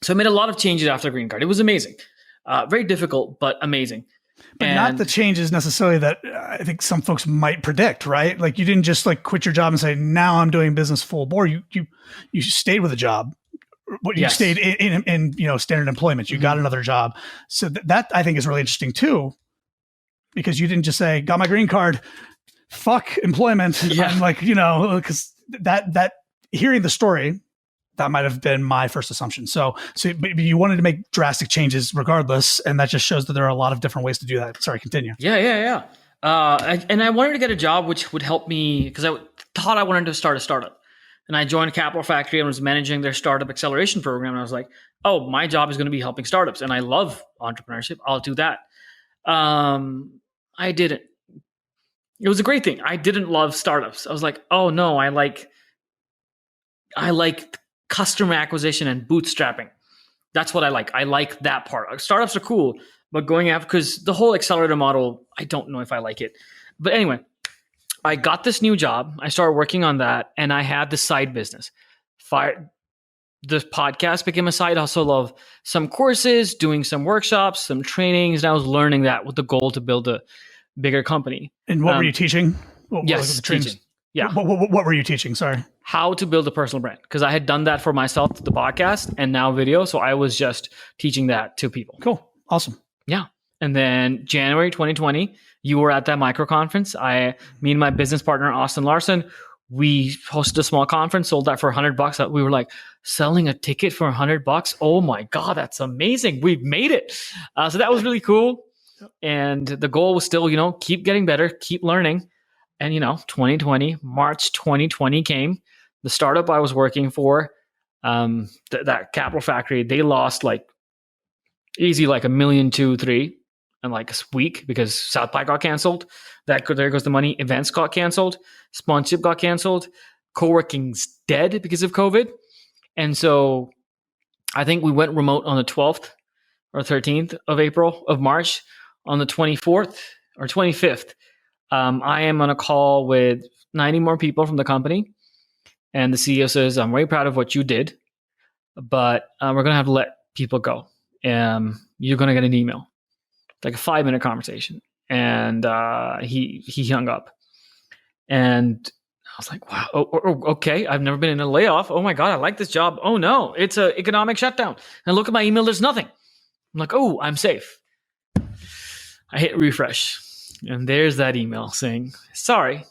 So I made a lot of changes after the green card. It was amazing. Very difficult, but amazing. But not the changes necessarily that I think some folks might predict, right? Like you didn't just like quit your job and say, now I'm doing business full bore. You stayed with a job. You stayed in standard employment. You got another job. So that I think is really interesting too, because you didn't just say, got my green card, fuck employment. Yeah. I'm like, because that hearing the story, that might have been my first assumption. So you wanted to make drastic changes regardless. And that just shows that there are a lot of different ways to do that. Sorry, continue. Yeah. And I wanted to get a job which would help me because I thought I wanted to start a startup. And I joined Capital Factory and was managing their startup acceleration program. And I was like, oh, my job is going to be helping startups. And I love entrepreneurship. I'll do that. I didn't. It was a great thing. I didn't love startups. I was like, oh no, I like customer acquisition and bootstrapping. That's what I like. I like that part. Startups are cool, but going after, because the whole accelerator model, I don't know if I like it. But anyway, I got this new job. I started working on that, and I had this side business. The podcast became a side hustle of some courses, doing some workshops, some trainings, and I was learning that with the goal to build a bigger company. And what were you teaching? Yes, teaching. Yeah. What were you teaching? Sorry. How to build a personal brand. Because I had done that for myself, the podcast, and now video. So I was just teaching that to people. Cool. Awesome. Yeah. And then January 2020, you were at that micro conference. Me and my business partner, Austin Larson, we hosted a small conference, sold that for $100. We were like, selling a ticket for $100. Oh my God, that's amazing. We've made it. So that was really cool. And the goal was still, keep getting better, keep learning. And, 2020, March 2020 came. The startup I was working for, that Capital Factory, they lost easy $1 million, 2, 3 in a week because South by got canceled. There goes the money. Events got canceled. Sponsorship got canceled. Co-working's dead because of COVID. And so I think we went remote on the 12th or 13th of March. On the 24th or 25th, I am on a call with 90 more people from the company. And the CEO says, I'm very proud of what you did, but we're going to have to let people go. You're going to get an email, like a 5-minute conversation. And he hung up. And I was like, wow, okay. I've never been in a layoff. Oh my God, I like this job. Oh no, it's an economic shutdown. And I look at my email, there's nothing. I'm like, oh, I'm safe. I hit refresh. And there's that email saying, sorry,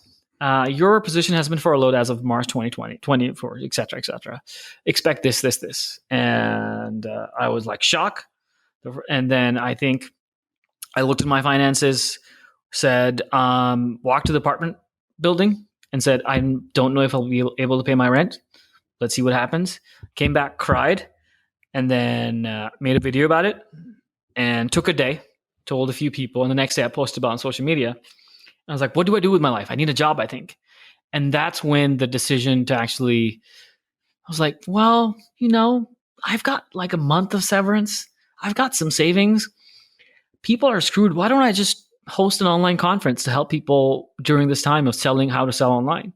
your position has been furloughed as of March 2020, 24, et cetera, et cetera. Expect this. And I was like, shock. And then I think I looked at my finances, said, walked to the apartment building and said, I don't know if I'll be able to pay my rent. Let's see what happens. Came back, cried, and then made a video about it and took a day, told a few people. And the next day I posted about it on social media. I was like, what do I do with my life? I need a job, I think. And that's when the decision to actually, I was like, well, I've got a month of severance. I've got some savings. People are screwed. Why don't I just host an online conference to help people during this time of how to sell online?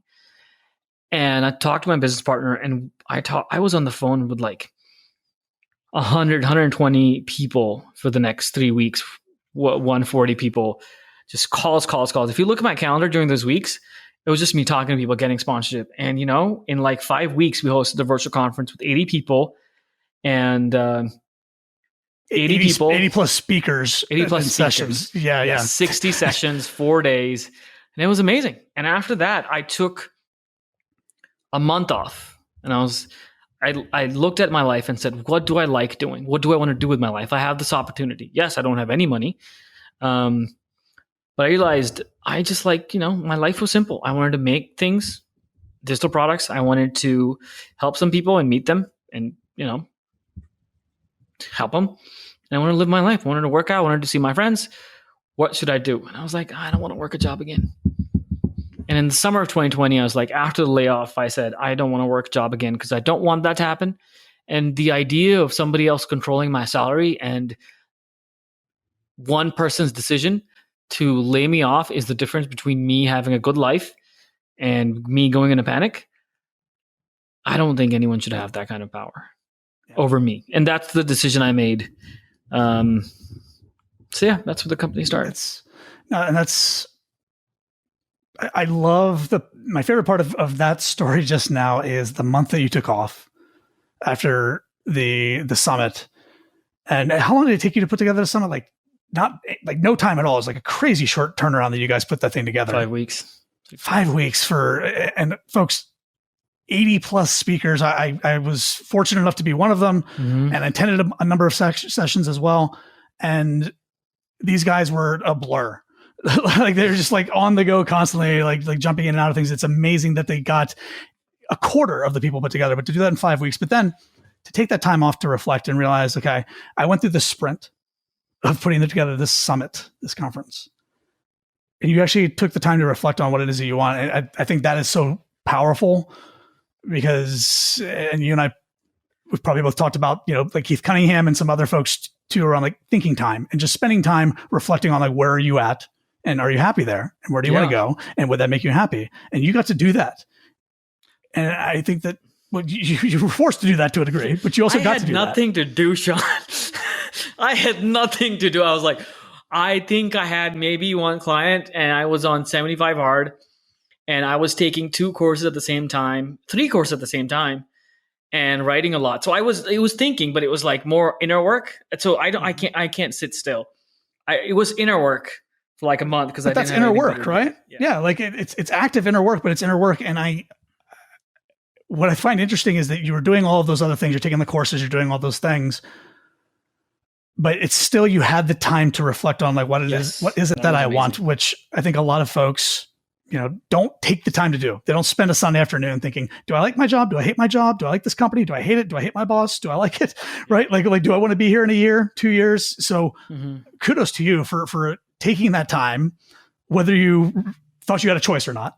And I talked to my business partner, and I was on the phone with 120 people for the next 3 weeks, 140 people, just calls. If you look at my calendar during those weeks, it was just me talking to people, getting sponsorship. And, in 5 weeks, we hosted a virtual conference with 80 people and 80 people, 80 plus speakers, 80 plus sessions. Yeah. 60 sessions, 4 days. And it was amazing. And after that, I took a month off, and I looked at my life and said, what do I like doing? What do I want to do with my life? I have this opportunity. Yes, I don't have any money. But I realized I just my life was simple. I wanted to make things, digital products. I wanted to help some people and meet them and, help them. And I wanted to live my life. I wanted to work out. I wanted to see my friends. What should I do? And I was like, I don't want to work a job again. And in the summer of 2020, I was like, after the layoff, I said, I don't want to work a job again because I don't want that to happen. And the idea of somebody else controlling my salary and one person's decision to lay me off is the difference between me having a good life and me going into panic. I don't think anyone should have that kind of power over me. And that's the decision I made So yeah, that's where the company started. I love my favorite part of that story just now is the month that you took off after the summit. And how long did it take you to put together the summit? Like not like no time at all. It was like a crazy short turnaround that you guys put that thing together. 5 weeks. 5 weeks and folks, 80 plus speakers. I was fortunate enough to be one of them and attended a number of sessions as well. And these guys were a blur. Like they're just like on the go constantly, like jumping in and out of things. It's amazing that they got a quarter of the people put together, but to do that in 5 weeks, but then to take that time off to reflect and realize, okay, I went through the sprint of putting together this summit, this conference, and you actually took the time to reflect on what it is that you want. And I think that is so powerful because, and you and I, we've probably both talked about, like Keith Cunningham and some other folks too, around like thinking time and just spending time reflecting on like, where are you at? And are you happy there? And where do you want to go? And would that make you happy? And you got to do that. And I think that you were forced to do that to a degree, but you also got to do that. I had nothing to do, Sean. I had nothing to do. I was like, I think I had maybe one client and I was on 75 hard and I was taking 2 courses at the same time, 3 courses at the same time and writing a lot. So it was thinking, but it was like more inner work. So I can't sit still. It was inner work for like a month because that's inner work, right? Yeah. Like it's active inner work, but it's inner work. And what I find interesting is that you were doing all of those other things. You're taking the courses, you're doing all those things, but it's still, you had the time to reflect on like what is it that I want, which I think a lot of folks, don't take the time to do. They don't spend a Sunday afternoon thinking, do I like my job? Do I hate my job? Do I like this company? Do I hate it? Do I hate my boss? Do I like it? Right? Like, do I want to be here in a year, 2 years? So kudos to you for taking that time, whether you thought you had a choice or not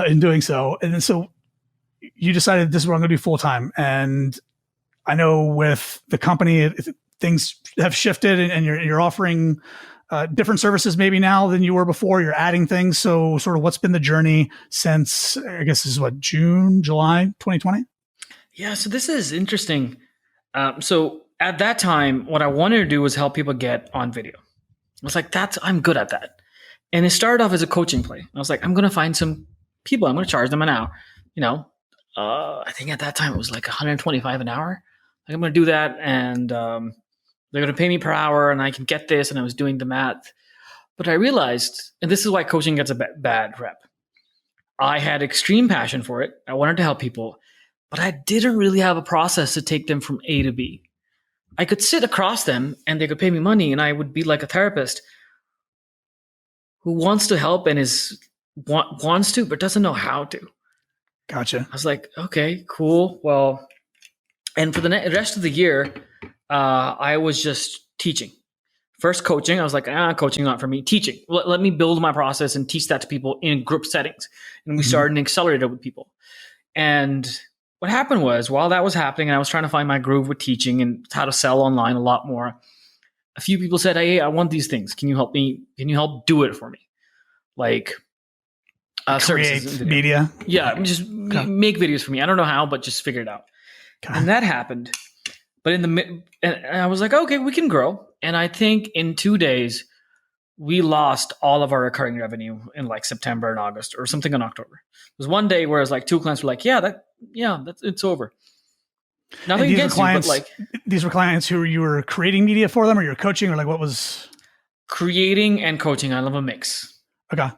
in doing so. And then so you decided this is what I'm going to do full time. And I know with the company, things have shifted and you're offering different services maybe now than you were before. You're adding things. So sort of what's been the journey since, I guess this is June, July, 2020? Yeah. So this is interesting. So at that time, what I wanted to do was help people get on video. I was like, I'm good at that. And it started off as a coaching play. I was like, I'm going to find some people. I'm going to charge them an hour. I think at that time it was like 125 an hour. Like, I'm going to do that. And they're going to pay me per hour and I can get this. And I was doing the math. But I realized, and this is why coaching gets a bad rep. I had extreme passion for it. I wanted to help people, but I didn't really have a process to take them from A to B. I could sit across them and they could pay me money and I would be like a therapist who wants to help and wants to, but doesn't know how to. Gotcha. I was like, okay, cool. Well, and for the rest of the year, I was just teaching. First coaching, I was like, coaching not for me. Teaching. Let me build my process and teach that to people in group settings. And we started an accelerator with people. And what happened was, while that was happening and I was trying to find my groove with teaching and how to sell online a lot more, a few people said, hey, I want these things. Can you help me? Can you help do it for me? Like create media. Yeah, just make videos for me. I don't know how, but just figure it out. Okay. And that happened. But and I was like, okay, we can grow. And I think in 2 days, we lost all of our recurring revenue in like September and August or something in October. There was one day where it was like 2 clients were like, it's over. Nothing against you, but like these were clients who you were creating media for them, or you're coaching, or like what was creating and coaching. I love a mix. Okay.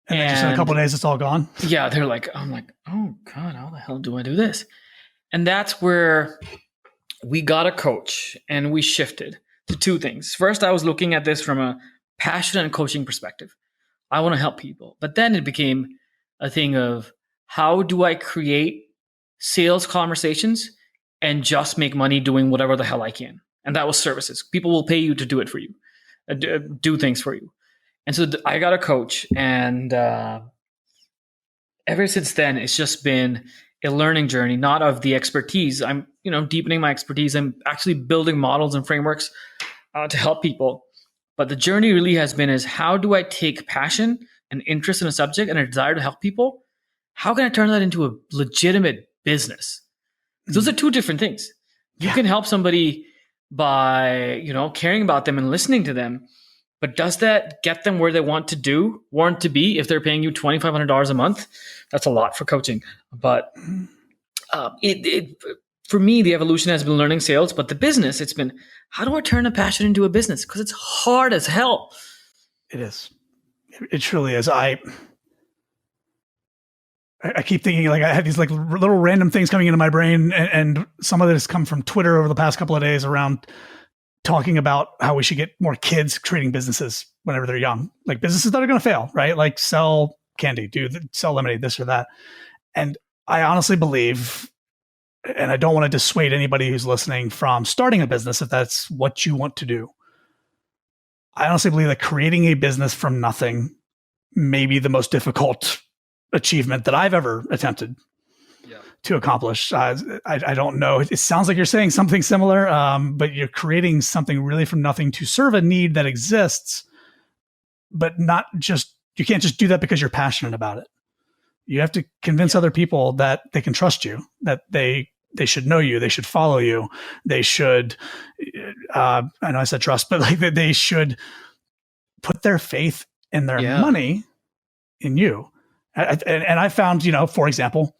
And then just in a couple of days, it's all gone. Yeah. They're like, I'm like, oh God, how the hell do I do this? And that's where we got a coach and we shifted to 2 things. First, I was looking at this from a passion and coaching perspective. I want to help people. But then it became a thing of, how do I create sales conversations and just make money doing whatever the hell I can? And that was services. People will pay you to do it for you, do things for you. And so I got a coach, and ever since then, it's just been a learning journey, not of the expertise. I'm, deepening my expertise. I'm actually building models and frameworks to help people. But the journey really has been is, how do I take passion and interest in a subject and a desire to help people? How can I turn that into a legitimate business? Those are 2 different things. You can help somebody by, caring about them and listening to them. But does that get them where they want to be if they're paying you $2,500 a month? That's a lot for coaching. But for me, the evolution has been learning sales, but the business, it's been, how do I turn a passion into a business? Because it's hard as hell. It is. It truly is. I keep thinking, like, I have these like little random things coming into my brain, and some of it has come from Twitter over the past couple of days around talking about how we should get more kids creating businesses whenever they're young, like businesses that are going to fail, right? Like sell candy, sell lemonade, this or that. And I honestly believe, and I don't want to dissuade anybody who's listening from starting a business if that's what you want to do. I honestly believe that creating a business from nothing may be the most difficult achievement that I've ever attempted to accomplish. I don't know. It sounds like you're saying something similar, but you're creating something really from nothing to serve a need that exists, but not just, you can't just do that because you're passionate about it. You have to convince other people that they can trust you, that they should know you, they should follow you, they should, I know I said trust, but like they should put their faith in their money in you. And I found, for example,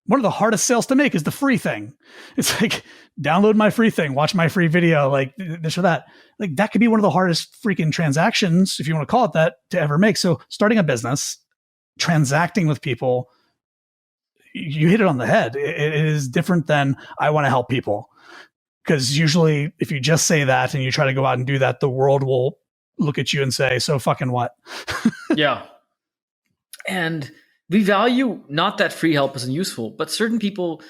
one of the hardest sales to make is the free thing. It's like, download my free thing, watch my free video, like this or that. Like that could be one of the hardest freaking transactions, if you want to call it that, to ever make. So starting a business, transacting with people, you hit it on the head. It is different than I want to help people. Because usually if you just say that and you try to go out and do that, the world will look at you and say, so fucking what? Yeah. And we value not that free help isn't useful, but certain people,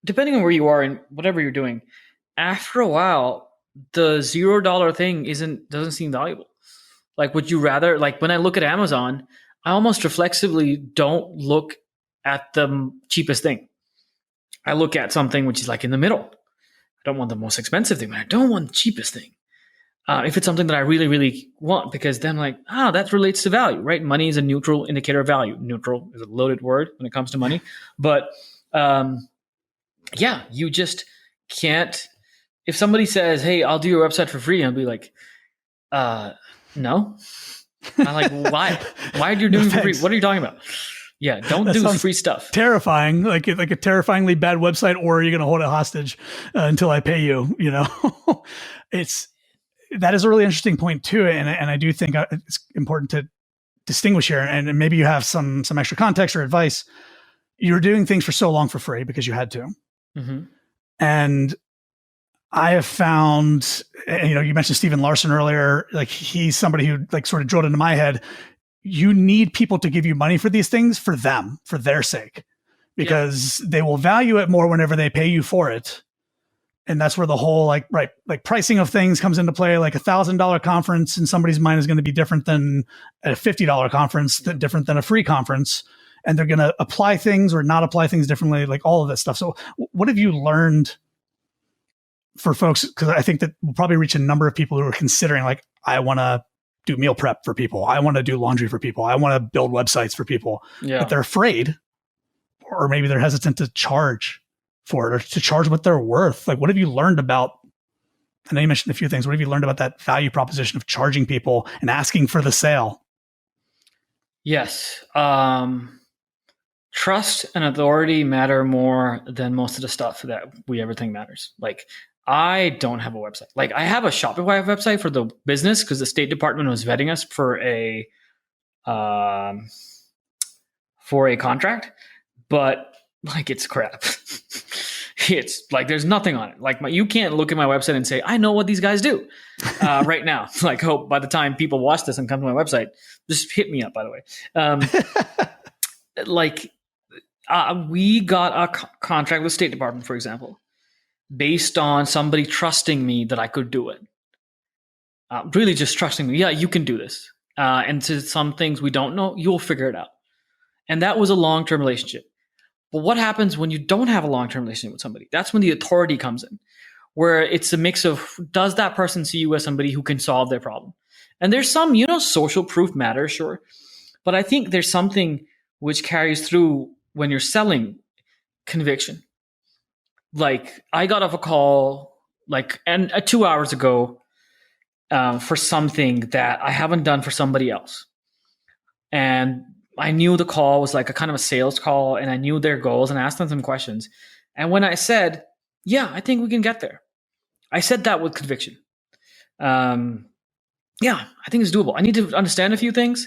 depending on where you are and whatever you're doing, after a while, the $0 thing doesn't seem valuable. Like, would you rather, like when I look at Amazon, I almost reflexively don't look at the cheapest thing. I look at something which is like in the middle. I don't want the most expensive thing, but I don't want the cheapest thing. If it's something that I really, really want, because then like, that relates to value, right? Money is a neutral indicator of value. Neutral is a loaded word when it comes to money. But you just can't, if somebody says, hey, I'll do your website for free, I'll be like, no. I'm like, why? Why are you doing it for free? What are you talking about? Yeah, don't do free stuff. Terrifying, like a terrifyingly bad website, or you're going to hold it hostage until I pay you. That is a really interesting point too, and I do think it's important to distinguish here. And maybe you have some extra context or advice. You're doing things for so long for free because you had to, and I have found, you mentioned Stephen Larson earlier. Like he's somebody who like sort of drilled into my head. You need people to give you money for these things for them, for their sake, because they will value it more whenever they pay you for it. And that's where the whole like pricing of things comes into play. Like $1,000 conference in somebody's mind is going to be different than a $50 conference, different than a free conference. And they're going to apply things or not apply things differently, like all of that stuff. So what have you learned for folks? Because I think that we'll probably reach a number of people who are considering like, I want to do meal prep for people. I want to do laundry for people. I want to build websites for people, but they're afraid, or maybe they're hesitant to charge for it or to charge what they're worth. Like, what have you learned about, I know you mentioned a few things. What have you learned about that value proposition of charging people and asking for the sale? Yes. Trust and authority matter more than most of the stuff that we ever think matters. Like, I don't have a website. Like, I have a Shopify website for the business because the State Department was vetting us for a contract, but like, it's crap. It's like, there's nothing on it. Like, you can't look at my website and say, I know what these guys do right now. Like, hope by the time people watch this and come to my website, just hit me up, by the way. We got a contract with State Department, for example, based on somebody trusting me that I could do it. Really just trusting me. Yeah, you can do this. And to some things we don't know, you'll figure it out. And that was a long-term relationship. But what happens when you don't have a long-term relationship with somebody? That's when the authority comes in, where it's a mix of, does that person see you as somebody who can solve their problem? And there's some, social proof matters, sure. But I think there's something which carries through when you're selling: conviction. Like, I got off a call and 2 hours ago for something that I haven't done for somebody else. And I knew the call was like a kind of a sales call, and I knew their goals, and I asked them some questions. And when I said, yeah, I think we can get there, I said that with conviction. Yeah, I think it's doable. I need to understand a few things.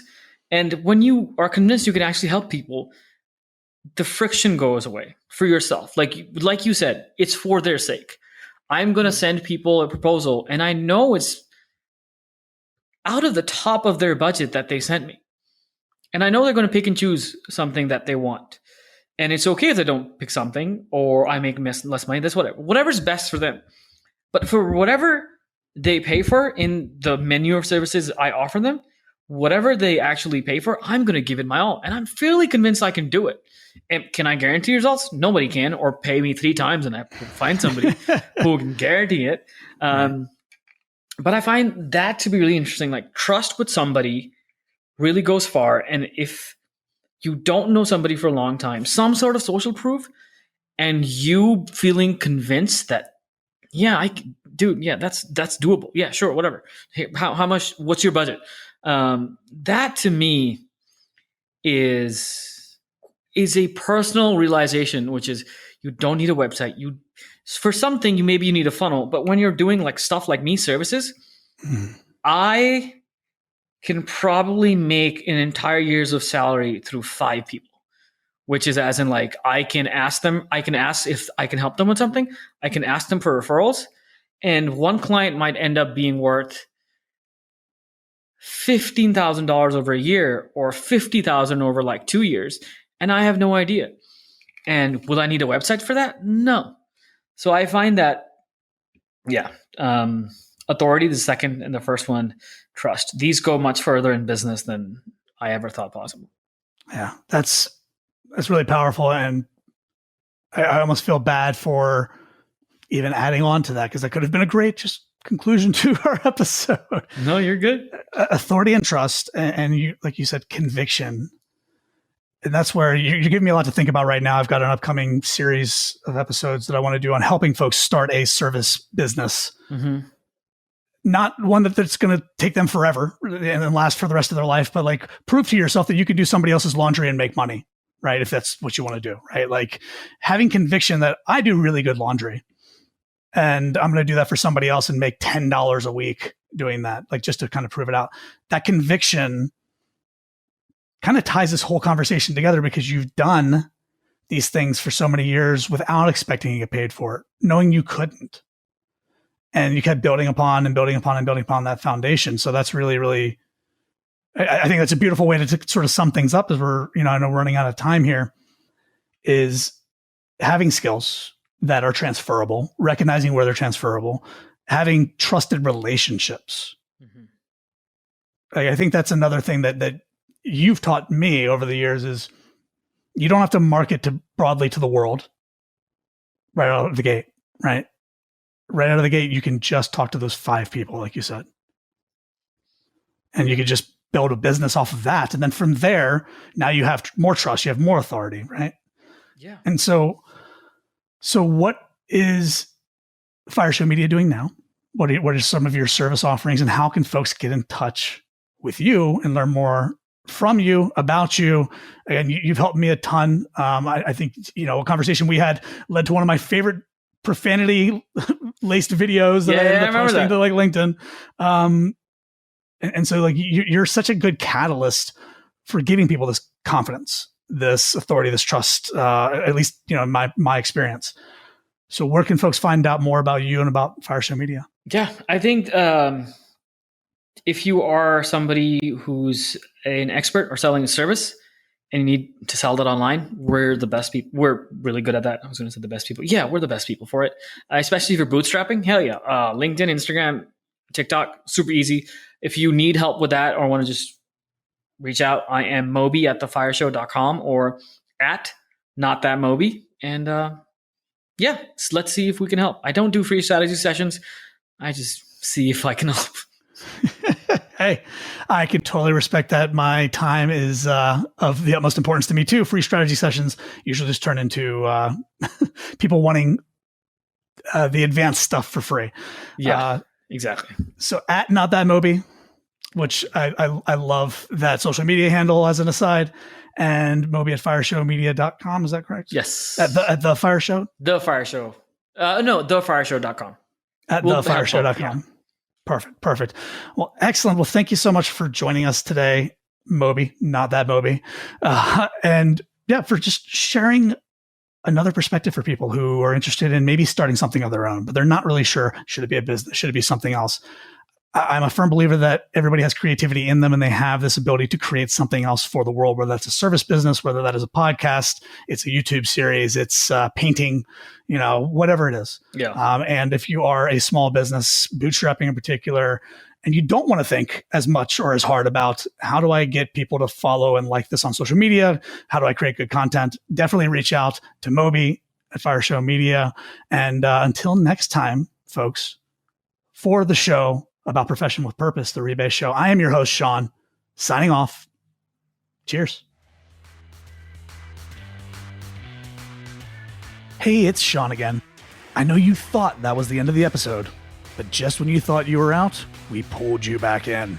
And when you are convinced you can actually help people, the friction goes away for yourself. Like you said, it's for their sake. I'm going to send people a proposal, and I know it's out of the top of their budget that they sent me. And I know they're going to pick and choose something that they want. And it's okay if they don't pick something, or I make less money. That's whatever. Whatever's best for them. But for whatever they pay for in the menu of services I offer them, whatever they actually pay for, I'm going to give it my all. And I'm fairly convinced I can do it. And can I guarantee results? Nobody can, or pay me 3 times and I have to find somebody who can guarantee it. But I find that to be really interesting. Like, trust with somebody really goes far. And if you don't know somebody for a long time, some sort of social proof, and you feeling convinced that, yeah, that's doable. Yeah, sure, whatever. Hey, how much? What's your budget? That to me is a personal realization, which is you don't need a website. For something, you need a funnel, but when you're doing like stuff like me services, I can probably make an entire year's of salary through 5 people. Which is as in like, I can ask if I can help them with something. I can ask them for referrals. And one client might end up being worth $15,000 over a year, or $50,000 over like 2 years. And I have no idea. And will I need a website for that? No. So I find that, authority, the second, and the first one, trust. These go much further in business than I ever thought possible. Yeah, that's really powerful. And I almost feel bad for even adding on to that, because that could have been a great just conclusion to our episode. No, you're good. Authority and trust. And you, like you said, conviction. And that's where you're giving me a lot to think about right now. I've got an upcoming series of episodes that I want to do on helping folks start a service business. Mm-hmm. Not one that's going to take them forever and then last for the rest of their life, but like prove to yourself that you could do somebody else's laundry and make money. Right? If that's what you want to do, right? Like having conviction that I do really good laundry and I'm going to do that for somebody else and make $10 a week doing that, like just to kind of prove it out. That conviction kind of ties this whole conversation together, because you've done these things for so many years without expecting to get paid for it, knowing you couldn't. And you kept building upon and building upon and building upon that foundation. So that's really, really, I think that's a beautiful way to sort of sum things up, as we're, I know we're running out of time here, is having skills that are transferable, recognizing where they're transferable, having trusted relationships. Mm-hmm. I think that's another thing that you've taught me over the years, is you don't have to market broadly to the world right out of the gate, right? Right out of the gate, you can just talk to those 5 people, like you said. And you could just build a business off of that. And then from there, now you have more trust, you have more authority, right? Yeah. And so what is Fire Show Media doing now? What are some of your service offerings, and how can folks get in touch with you and learn more from you, about you? Again, you've helped me a ton. I think, a conversation we had led to one of my favorite profanity laced videos that I ended up posting to like LinkedIn. And so like you're such a good catalyst for giving people this confidence, this authority, this trust, at least, in my experience. So where can folks find out more about you and about Fire Show Media? Yeah, I think if you are somebody who's an expert or selling a service and you need to sell that online, we're the best people. We're really good at that. I was going to say the best people. Yeah, we're the best people for it. Especially if you're bootstrapping. Hell yeah. LinkedIn, Instagram, TikTok, super easy. If you need help with that or want to just reach out, I am Moby at thefireshow.com or at notthatmoby. And let's see if we can help. I don't do free strategy sessions. I just see if I can help. Hey, I can totally respect that. My time is of the utmost importance to me too. Free strategy sessions usually just turn into people wanting the advanced stuff for free. Yeah, exactly. So at Not That Moby, which I love that social media handle as an aside, and Moby at fireshowmedia.com. Is that correct? Yes. At the Fire Show? The Fire Show. No, thefireshow.com. At thefireshow.com. Yeah. Perfect. Well, excellent. Well, thank you so much for joining us today, Moby, Not That Moby. And yeah, for just sharing another perspective for people who are interested in maybe starting something of their own, but they're not really sure, should it be a business? Should it be something else? I'm a firm believer that everybody has creativity in them and they have this ability to create something else for the world, whether that's a service business, whether that is a podcast, it's a YouTube series, it's painting, whatever it is. Yeah. And if you are a small business, bootstrapping in particular, and you don't want to think as much or as hard about how do I get people to follow and like this on social media? How do I create good content? Definitely reach out to Moby at Fire Show Media. And until next time, folks, for the show about Profession with Purpose, the Rebase Show, I am your host, Sean, signing off. Cheers. Hey, it's Sean again. I know you thought that was the end of the episode, but just when you thought you were out, we pulled you back in.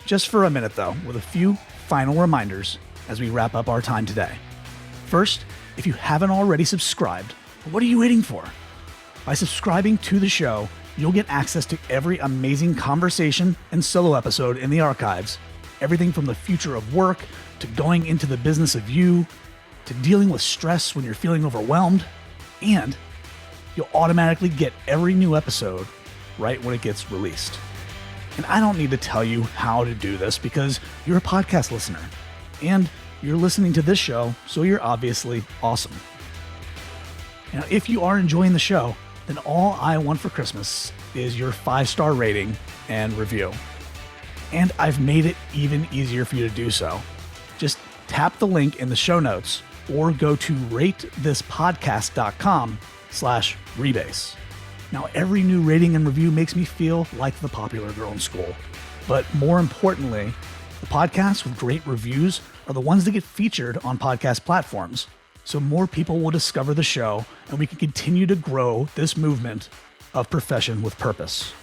Just for a minute, though, with a few final reminders as we wrap up our time today. First, if you haven't already subscribed, what are you waiting for? By subscribing to the show, you'll get access to every amazing conversation and solo episode in the archives. Everything from the future of work, to going into the business of you, to dealing with stress when you're feeling overwhelmed, and you'll automatically get every new episode right when it gets released. And I don't need to tell you how to do this because you're a podcast listener and you're listening to this show, so you're obviously awesome. Now, if you are enjoying the show, then all I want for Christmas is your 5-star rating and review. And I've made it even easier for you to do so. Just tap the link in the show notes or go to ratethispodcast.com/rebase. Now, every new rating and review makes me feel like the popular girl in school. But more importantly, the podcasts with great reviews are the ones that get featured on podcast platforms. So more people will discover the show and we can continue to grow this movement of Profession with Purpose.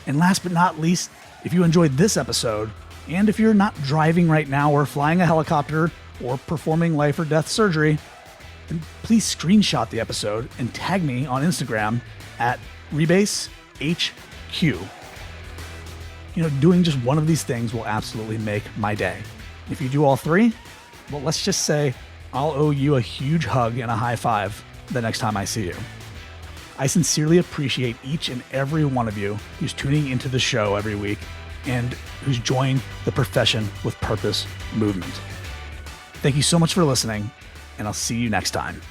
And last but not least, if you enjoyed this episode, and if you're not driving right now or flying a helicopter or performing life or death surgery, then please screenshot the episode and tag me on Instagram at RebaseHQ. Doing just one of these things will absolutely make my day. If you do all three, well, let's just say I'll owe you a huge hug and a high five the next time I see you. I sincerely appreciate each and every one of you who's tuning into the show every week and who's joined the Profession with Purpose movement. Thank you so much for listening, and I'll see you next time.